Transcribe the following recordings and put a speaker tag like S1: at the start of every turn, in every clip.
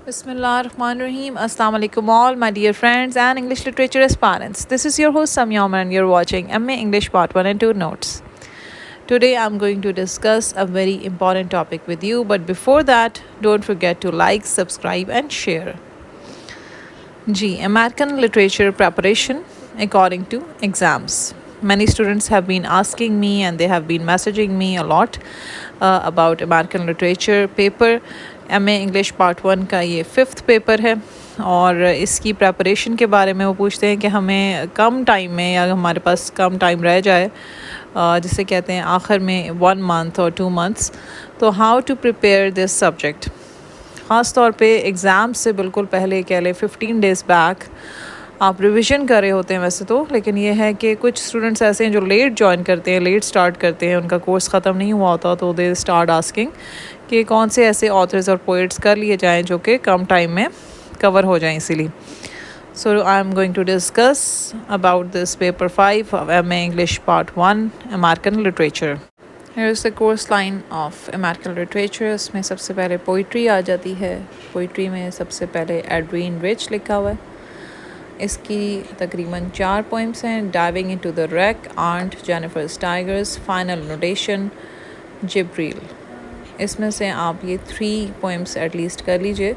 S1: Bismillahirrahmanirrahim. Assalamu alaikum all my dear friends and English literature aspirants. This is your host Samya Omar and you're watching MA English Part 1 and 2 Notes. Today I'm going to discuss a very important topic with you, but before that, don't forget to like, subscribe and share. G. American literature preparation according to exams. Many students have been asking me and they have been messaging me a lot about American literature paper. MA English part 1 का ये 5th paper है और इसकी preparation के बारे में वो पूछते हैं कि हमें कम टाइम में या हमारे पास कम टाइम रह जाए जिसे कहते हैं आखिर में 1 month और 2 months, तो how to prepare this subject. ख़ास तौर पे एग्ज़ाम से बिल्कुल पहले कह लें 15 days बैक आप रिवीजन कर रहे होते हैं वैसे तो, लेकिन ये है कि कुछ स्टूडेंट्स ऐसे हैं जो लेट ज्वाइन करते हैं, लेट स्टार्ट करते हैं, उनका कोर्स ख़त्म नहीं हुआ होता, तो दे स्टार्ट आस्किंग कि कौन से ऐसे ऑथर्स और पोइट्स कर लिए जाएं जो कि कम टाइम में कवर हो जाएं. इसीलिए so I am going to discuss about this paper 5 of MA English part 1 American literature. Here is the course line of American literature. इसमें सबसे पहले पोइट्री आ जाती है. पोइट्री में सबसे पहले एडविन रिच लिखा हुआ है. इसकी तकरीबन 4 पोइम्स हैं. Diving into the wreck, aunt, Jennifer's tigers, final notation, जिब्रील. इसमें से आप ये 3 पोइम्स एटलीस्ट कर लीजिए.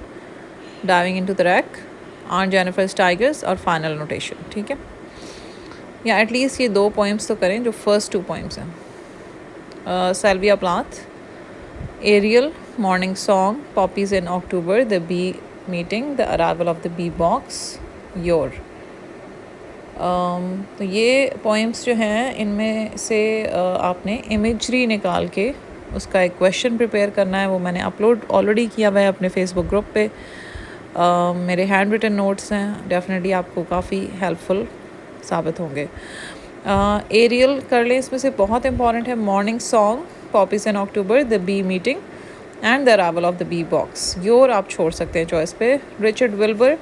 S1: Diving into the wreck, aunt, Jennifer's tigers और फाइनल नोटेशन. ठीक है, या एटलीस्ट ये 2 पोइम्स तो करें जो फर्स्ट 2 पोइम्स हैं. Sylvia Plath, Ariel, Morning Song, Poppies in October, The Bee Meeting, The Arrival of the Bee Box, Your. तो ये पोइम्स जो हैं इनमें से आपने इमेजरी निकाल के उसका एक क्वेश्चन प्रिपेयर करना है. वो मैंने अपलोड ऑलरेडी किया हुआ है अपने फेसबुक ग्रुप पे. मेरे हैंड रिटन नोट्स हैं, डेफिनेटली आपको काफ़ी हेल्पफुल साबित होंगे. एरियल कर लें, इसमें से बहुत इंपॉर्टेंट है. Morning song, poppies in October, the bee meeting and the arrival of the bee box. Your आप छोड़ सकते हैं चॉइस पे. Richard Wilbur,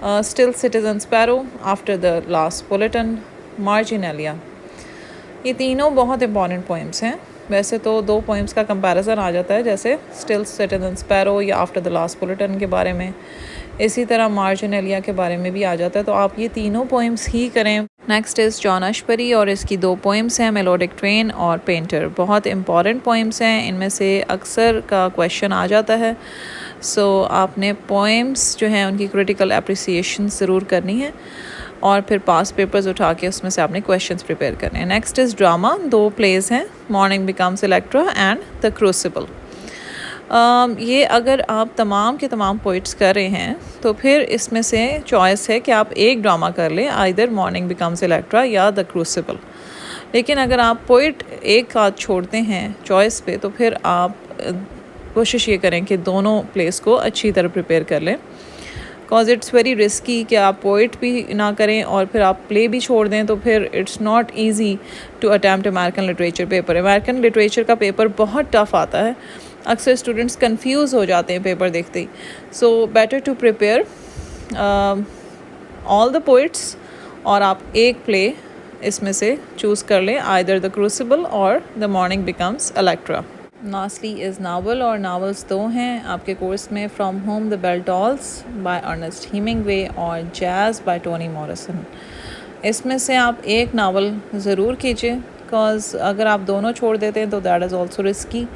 S1: still citizen sparrow, after the last bulletin, marginalia. ये तीनों बहुत इंपॉर्टेंट पोइम्स हैं. वैसे तो 2 पोइम्स का कंपैरिजन आ जाता है, जैसे स्टिल सिटीजन स्पैरो या आफ्टर द लास्ट बुलेटिन के बारे में. इसी तरह मार्जिनेलिया के बारे में भी आ जाता है. तो आप ये तीनों पोइम्स ही करें. नेक्स्ट इज़ जॉन अशबरी और इसकी 2 पोइम्स हैं, मेलोडिक ट्रेन और पेंटर. बहुत इंपॉर्टेंट पोइम्स हैं. इनमें से अक्सर का क्वेश्चन आ जाता है. सो आपने पोइम्स जो हैं उनकी क्रिटिकल अप्रिसिएशन ज़रूर करनी है और फिर पास पेपर्स उठा के उसमें से आपने क्वेश्चंस प्रिपेयर करने हैं. Next is drama. 2 प्लेस हैं, morning becomes Electra and the crucible. ये अगर आप तमाम के तमाम पोइट्स कर रहे हैं तो फिर इसमें से चॉइस है कि आप एक ड्रामा कर लें, आइदर मॉर्निंग बिकम्स इलेक्ट्रा या द क्रूसिबल. लेकिन अगर आप पोइट एक आध छोड़ते हैं चॉइस पे तो फिर आप कोशिश ये करें कि दोनों प्लेस को अच्छी तरह प्रिपेयर कर लें. बिकॉज इट्स वेरी रिस्की कि आप पोइट भी ना करें और फिर आप प्ले भी छोड़ दें, तो फिर it's not easy to attempt American literature paper. American literature का पेपर बहुत टफ आता है. अक्सर स्टूडेंट्स कंफ्यूज हो जाते हैं पेपर देखते ही. So better to prepare all the poets और आप एक प्ले इसमें से चूज़ कर लें, आइदर द क्रूसिबल और द मॉर्निंग बिकम्स इलेक्ट्रा. नास्ली इज़ नावल और नावल्स 2 हैं आपके कोर्स में, for whom the bell tolls by Ernest Hemingway और जैज़ बाय टोनी मॉरिसन. इसमें से आप एक नावल ज़रूर कीजिए, बिकॉज अगर आप दोनों छोड़ देते हैं तो दैट इज़ ऑल्सो रिस्की.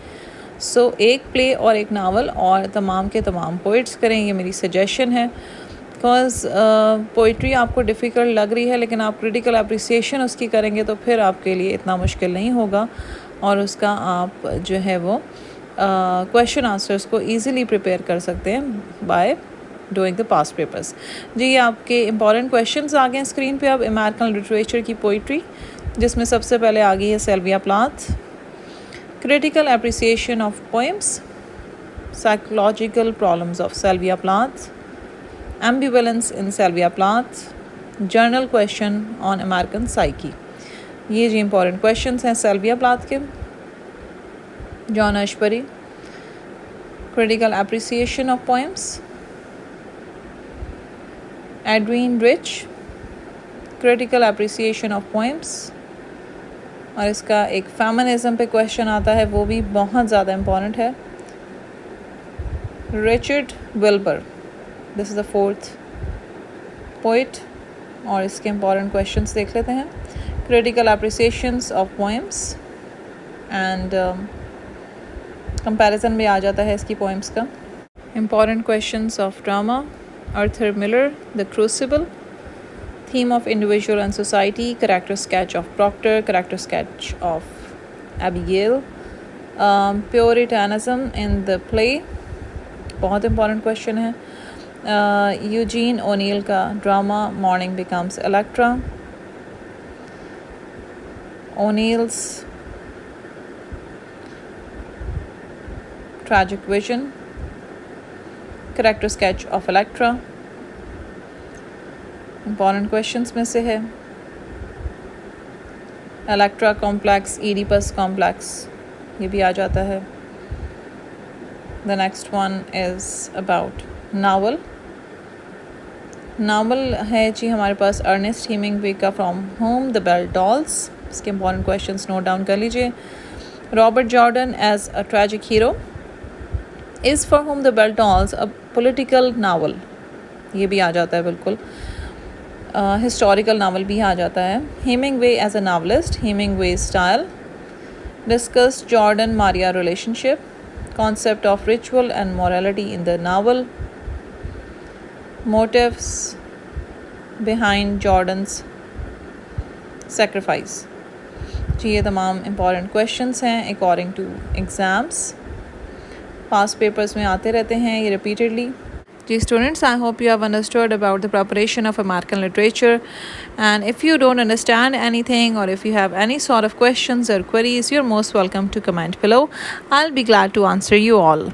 S1: सो एक प्ले और एक नावल और तमाम के तमाम पोइट्स करें, ये मेरी सजेशन है. बिकॉज पोइट्री आपको डिफ़िकल्ट लग रही है लेकिन आप क्रिटिकल अप्रिसिएशन उसकी करेंगे तो फिर आपके लिए इतना मुश्किल नहीं होगा और उसका आप जो है वो क्वेश्चन आंसर्स को ईज़िली प्रिपेयर कर सकते हैं by doing the past papers. जी, आपके इंपॉर्टेंट क्वेश्चंस आ गए हैं स्क्रीन पे. अब अमेरिकन लिटरेचर की पोइट्री, जिसमें सबसे पहले आ गई है Sylvia Plath. Critical appreciation of poems, psychological problems of Sylvia Plath, ambivalence in Sylvia Plath, general question on American psyche. ये जी इंपॉर्टेंट क्वेश्चंस हैं सिल्विया प्लाथ के. John Ashbery, critical appreciation of poems. Edwin Rich, critical appreciation of poems. और इसका एक feminism पे question आता है, वो भी बहुत ज़्यादा इंपॉर्टेंट है. Richard Wilbur. This is the fourth poet. और इसके important questions देख लेते हैं. Critical appreciations of poems and comparison में आ जाता है इसकी poems का. Important questions of drama. Arthur Miller, The Crucible. Theme of individual and society. Character sketch of Proctor. Character sketch of Abigail. Puritanism in the play. बहुत important question है. Eugene O'Neill का drama mourning becomes Electra. O'Neill's tragic vision. Character sketch of Electra. Important questions में से है. Electra complex, Oedipus complex, ये भी आ जाता है. The next one is about novel. Novel है जी हमारे पास अर्नेस्ट हेमिंगवे का for whom the bell tolls. इसके इंपॉर्टेंट क्वेश्चंस नोट डाउन कर लीजिए. Robert Jordan as a tragic hero. Is for whom the bell tolls a political novel, ये भी आ जाता है बिल्कुल. हिस्टोरिकल नावल भी आ जाता है. Hemingway as a novelist. Hemingway style. Discussed Jordan Maria relationship. Concept of ritual and morality in the novel. Motives behind Jordan's sacrifice. जी ये तमाम important questions हैं according to exams. past papers में आते रहते हैं ये repeatedly. Ji students, I hope you have understood about the preparation of American literature, and if you don't understand anything or if you have any sort of questions or queries, you're most welcome to comment below. I'll be glad to answer you all.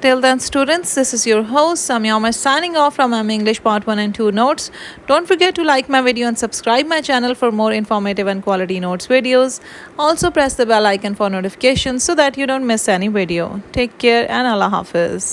S1: Till then students, this is your host Samya Omar signing off from English Part 1 and 2 notes. Don't forget to like my video and subscribe my channel for more informative and quality notes videos. Also press the bell icon for notifications so that you don't miss any video. Take care and Allah Hafiz.